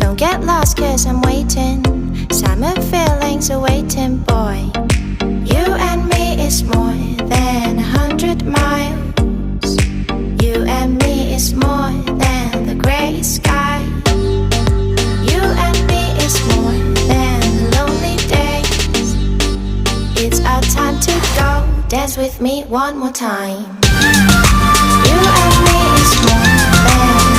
Don't get lost cause I'm waiting. Summer feelings are waiting, boy. You and me is more than 100 miles. You and me is more than the gray sky. You and me is more than lonely days. It's our time to go. Dance with me one more time. You and me is more than